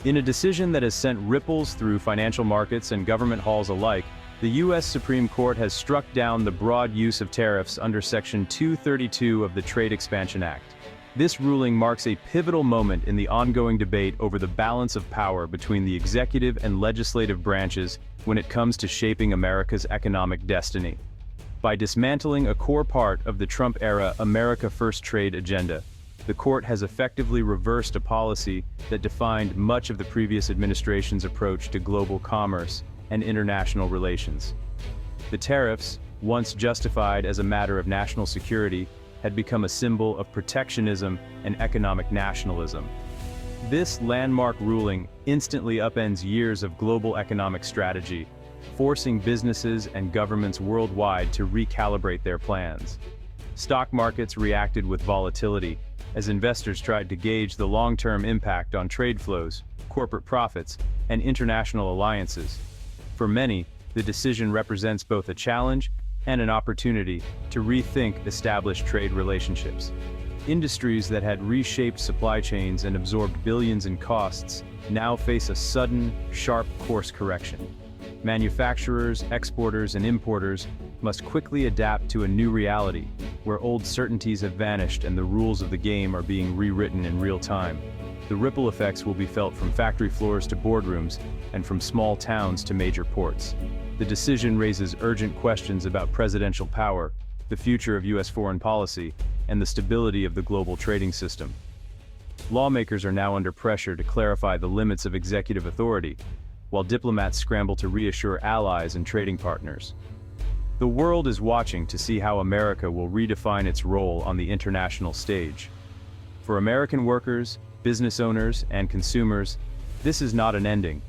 In a decision that has sent ripples through financial markets and government halls alike, the U.S. Supreme Court has struck down the broad use of tariffs under Section 232 of the Trade Expansion Act. This ruling marks a pivotal moment in the ongoing debate over the balance of power between the executive and legislative branches when it comes to shaping America's economic destiny. By dismantling a core part of the Trump-era America First trade agenda, the court has effectively reversed a policy that defined much of the previous administration's approach to global commerce and international relations. The tariffs, once justified as a matter of national security, had become a symbol of protectionism and economic nationalism. This landmark ruling instantly upends years of global economic strategy, forcing businesses and governments worldwide to recalibrate their plans. Stock markets reacted with volatility as investors tried to gauge the long-term impact on trade flows, corporate profits, and international alliances. For many, the decision represents both a challenge and an opportunity to rethink established trade relationships. Industries that had reshaped supply chains and absorbed billions in costs now face a sudden, sharp course correction. Manufacturers, exporters, and importers must quickly adapt to a new reality, where old certainties have vanished and the rules of the game are being rewritten in real time. The ripple effects will be felt from factory floors to boardrooms, and from small towns to major ports. The decision raises urgent questions about presidential power, the future of U.S. foreign policy, and the stability of the global trading system. Lawmakers are now under pressure to clarify the limits of executive authority, while diplomats scramble to reassure allies and trading partners. The world is watching to see how America will redefine its role on the international stage. For American workers, business owners, and consumers, this is not an ending,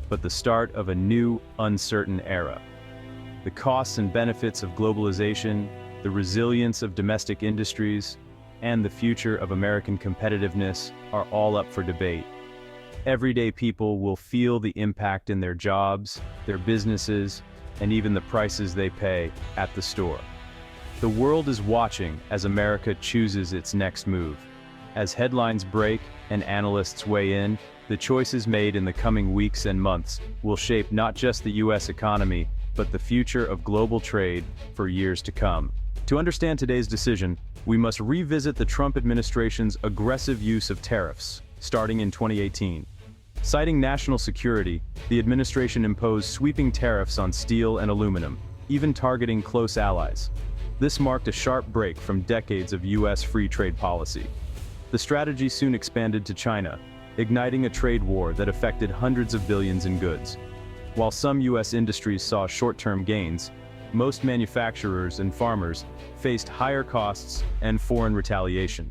but the start of a new, uncertain era. The costs and benefits of globalization, the resilience of domestic industries, and the future of American competitiveness are all up for debate. Everyday people will feel the impact in their jobs, their businesses, and even the prices they pay at the store. The world is watching as America chooses its next move. As headlines break and analysts weigh in, the choices made in the coming weeks and months will shape not just the U.S. economy, but the future of global trade for years to come. To understand today's decision, we must revisit the Trump administration's aggressive use of tariffs, starting in 2018. Citing national security, the administration imposed sweeping tariffs on steel and aluminum, even targeting close allies. This marked a sharp break from decades of U.S. free trade policy. The strategy soon expanded to China, igniting a trade war that affected hundreds of billions in goods. While some U.S. industries saw short-term gains, most manufacturers and farmers faced higher costs and foreign retaliation.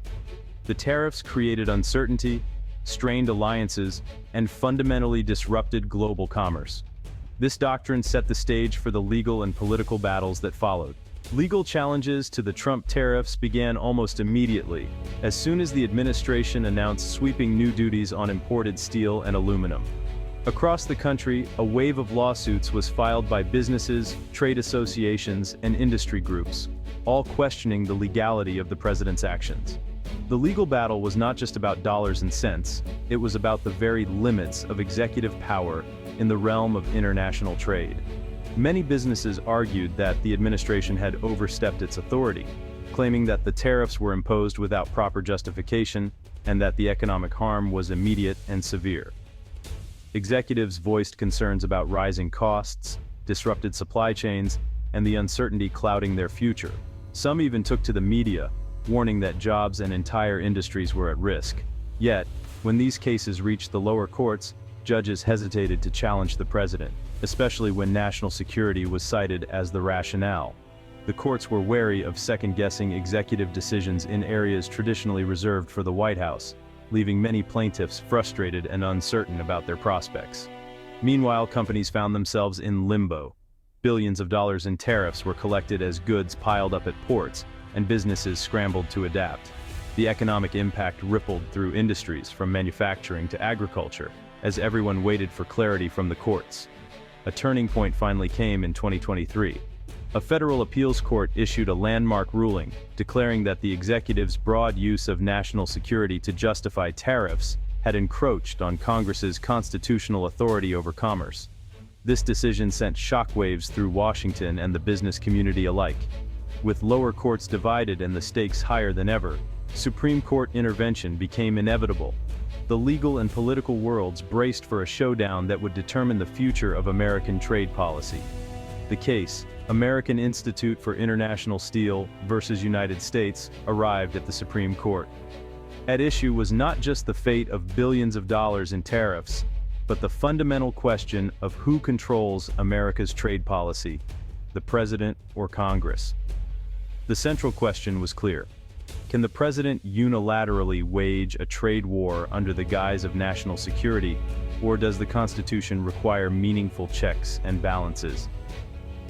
The tariffs created uncertainty, strained alliances, and fundamentally disrupted global commerce. This doctrine set the stage for the legal and political battles that followed. Legal challenges to the Trump tariffs began almost immediately, as soon as the administration announced sweeping new duties on imported steel and aluminum. Across the country, a wave of lawsuits was filed by businesses, trade associations, and industry groups, all questioning the legality of the president's actions. The legal battle was not just about dollars and cents, it was about the very limits of executive power in the realm of international trade. Many businesses argued that the administration had overstepped its authority, claiming that the tariffs were imposed without proper justification and that the economic harm was immediate and severe. Executives voiced concerns about rising costs, disrupted supply chains, and the uncertainty clouding their future. Some even took to the media, warning that jobs and entire industries were at risk. Yet, when these cases reached the lower courts, judges hesitated to challenge the president, especially when national security was cited as the rationale. The courts were wary of second-guessing executive decisions in areas traditionally reserved for the White House, leaving many plaintiffs frustrated and uncertain about their prospects. Meanwhile, companies found themselves in limbo. Billions of dollars in tariffs were collected as goods piled up at ports, and businesses scrambled to adapt. The economic impact rippled through industries from manufacturing to agriculture, as everyone waited for clarity from the courts. A turning point finally came in 2023. A federal appeals court issued a landmark ruling, declaring that the executive's broad use of national security to justify tariffs had encroached on Congress's constitutional authority over commerce. This decision sent shockwaves through Washington and the business community alike. With lower courts divided and the stakes higher than ever, Supreme Court intervention became inevitable. The legal and political worlds braced for a showdown that would determine the future of American trade policy. The case, American Institute for International Steel versus United States, arrived at the Supreme Court. At issue was not just the fate of billions of dollars in tariffs, but the fundamental question of who controls America's trade policy, the President or Congress. The central question was clear. Can the President unilaterally wage a trade war under the guise of national security, or does the Constitution require meaningful checks and balances?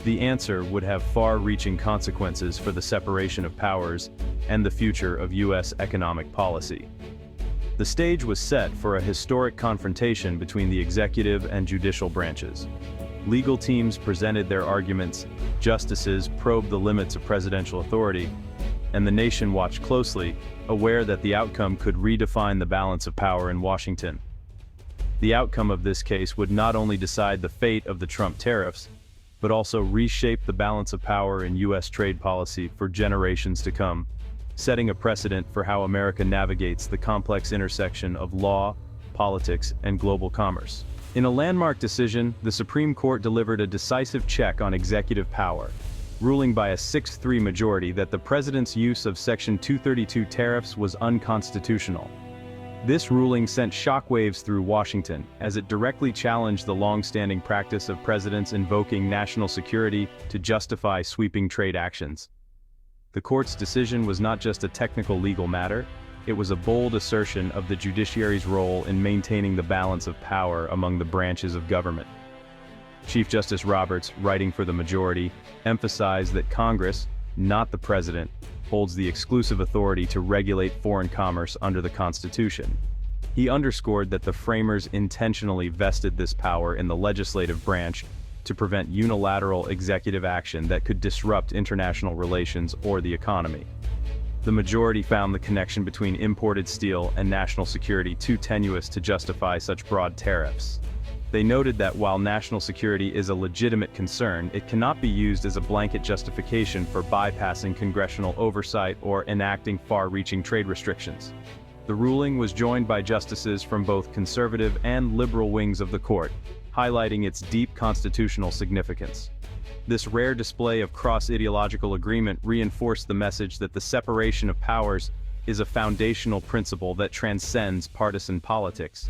The answer would have far-reaching consequences for the separation of powers and the future of U.S. economic policy. The stage was set for a historic confrontation between the executive and judicial branches. Legal teams presented their arguments, justices probed the limits of presidential authority, and the nation watched closely, aware that the outcome could redefine the balance of power in Washington. The outcome of this case would not only decide the fate of the Trump tariffs, but also reshape the balance of power in U.S. trade policy for generations to come, setting a precedent for how America navigates the complex intersection of law, politics, and global commerce. In a landmark decision, the Supreme Court delivered a decisive check on executive power, ruling by a 6-3 majority that the President's use of Section 232 tariffs was unconstitutional. This ruling sent shockwaves through Washington, as it directly challenged the long-standing practice of presidents invoking national security to justify sweeping trade actions. The court's decision was not just a technical legal matter, it was a bold assertion of the judiciary's role in maintaining the balance of power among the branches of government. Chief Justice Roberts, writing for the majority, emphasized that Congress, not the President, holds the exclusive authority to regulate foreign commerce under the Constitution. He underscored that the framers intentionally vested this power in the legislative branch to prevent unilateral executive action that could disrupt international relations or the economy. The majority found the connection between imported steel and national security too tenuous to justify such broad tariffs. They noted that while national security is a legitimate concern, it cannot be used as a blanket justification for bypassing congressional oversight or enacting far-reaching trade restrictions. The ruling was joined by justices from both conservative and liberal wings of the court, highlighting its deep constitutional significance. This rare display of cross-ideological agreement reinforced the message that the separation of powers is a foundational principle that transcends partisan politics.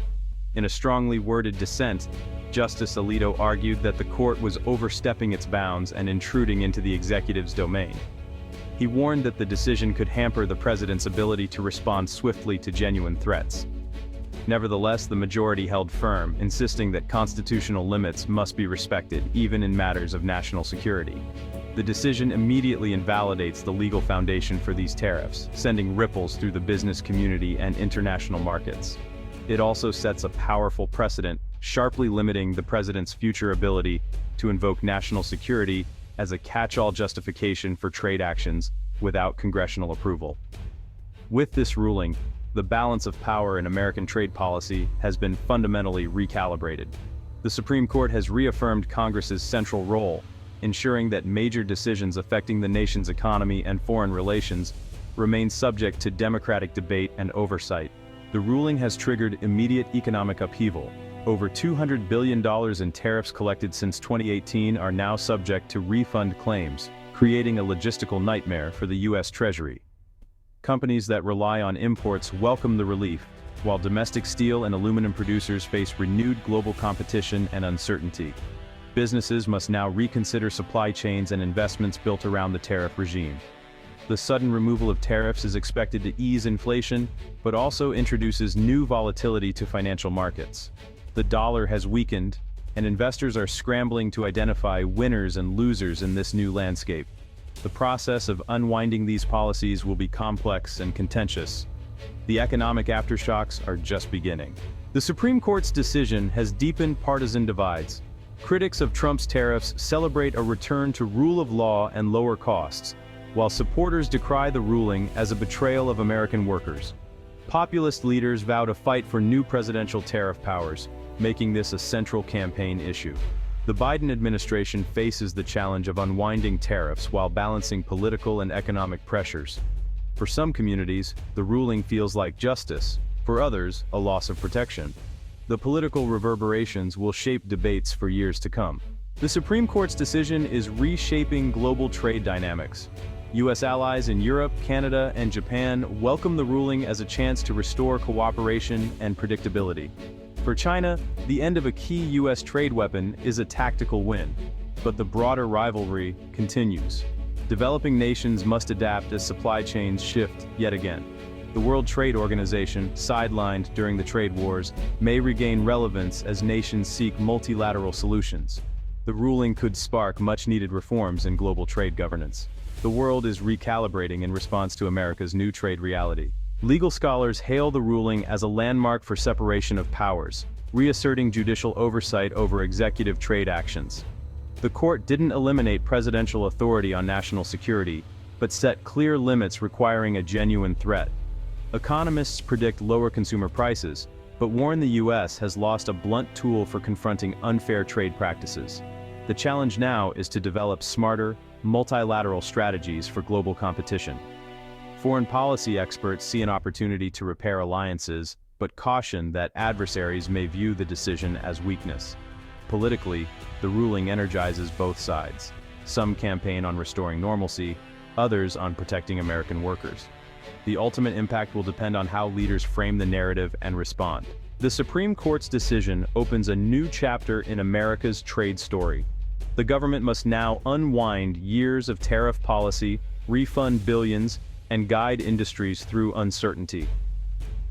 In a strongly worded dissent, Justice Alito argued that the court was overstepping its bounds and intruding into the executive's domain. He warned that the decision could hamper the president's ability to respond swiftly to genuine threats. Nevertheless, the majority held firm, insisting that constitutional limits must be respected, even in matters of national security. The decision immediately invalidates the legal foundation for these tariffs, sending ripples through the business community and international markets. It also sets a powerful precedent, sharply limiting the president's future ability to invoke national security as a catch-all justification for trade actions without congressional approval. With this ruling, the balance of power in American trade policy has been fundamentally recalibrated. The Supreme Court has reaffirmed Congress's central role, ensuring that major decisions affecting the nation's economy and foreign relations remain subject to democratic debate and oversight. The ruling has triggered immediate economic upheaval. Over $200 billion in tariffs collected since 2018 are now subject to refund claims, creating a logistical nightmare for the U.S. Treasury. Companies that rely on imports welcome the relief, while domestic steel and aluminum producers face renewed global competition and uncertainty. Businesses must now reconsider supply chains and investments built around the tariff regime. The sudden removal of tariffs is expected to ease inflation, but also introduces new volatility to financial markets. The dollar has weakened, and investors are scrambling to identify winners and losers in this new landscape. The process of unwinding these policies will be complex and contentious. The economic aftershocks are just beginning. The Supreme Court's decision has deepened partisan divides. Critics of Trump's tariffs celebrate a return to rule of law and lower costs, while supporters decry the ruling as a betrayal of American workers. Populist leaders vow to fight for new presidential tariff powers, making this a central campaign issue. The Biden administration faces the challenge of unwinding tariffs while balancing political and economic pressures. For some communities, the ruling feels like justice; for others, a loss of protection. The political reverberations will shape debates for years to come. The Supreme Court's decision is reshaping global trade dynamics. U.S. allies in Europe, Canada, and Japan welcome the ruling as a chance to restore cooperation and predictability. For China, the end of a key U.S. trade weapon is a tactical win, but the broader rivalry continues. Developing nations must adapt as supply chains shift yet again. The World Trade Organization, sidelined during the trade wars, may regain relevance as nations seek multilateral solutions. The ruling could spark much-needed reforms in global trade governance. The world is recalibrating in response to America's new trade reality. Legal scholars hail the ruling as a landmark for separation of powers, reasserting judicial oversight over executive trade actions. The court didn't eliminate presidential authority on national security, but set clear limits requiring a genuine threat. Economists predict lower consumer prices, but warn the U.S. has lost a blunt tool for confronting unfair trade practices. The challenge now is to develop smarter, multilateral strategies for global competition. Foreign policy experts see an opportunity to repair alliances, but caution that adversaries may view the decision as weakness. Politically, the ruling energizes both sides. Some campaign on restoring normalcy, others on protecting American workers. The ultimate impact will depend on how leaders frame the narrative and respond. The Supreme Court's decision opens a new chapter in America's trade story. The government must now unwind years of tariff policy, refund billions, and guide industries through uncertainty.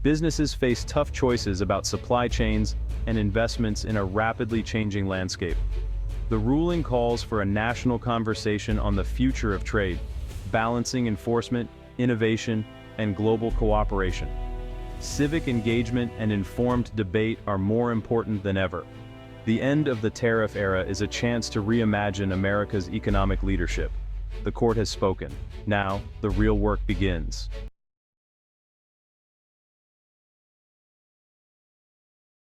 Businesses face tough choices about supply chains and investments in a rapidly changing landscape. The ruling calls for a national conversation on the future of trade, balancing enforcement, innovation, and global cooperation. Civic engagement and informed debate are more important than ever. The end of the tariff era is a chance to reimagine America's economic leadership. The court has spoken. Now, the real work begins.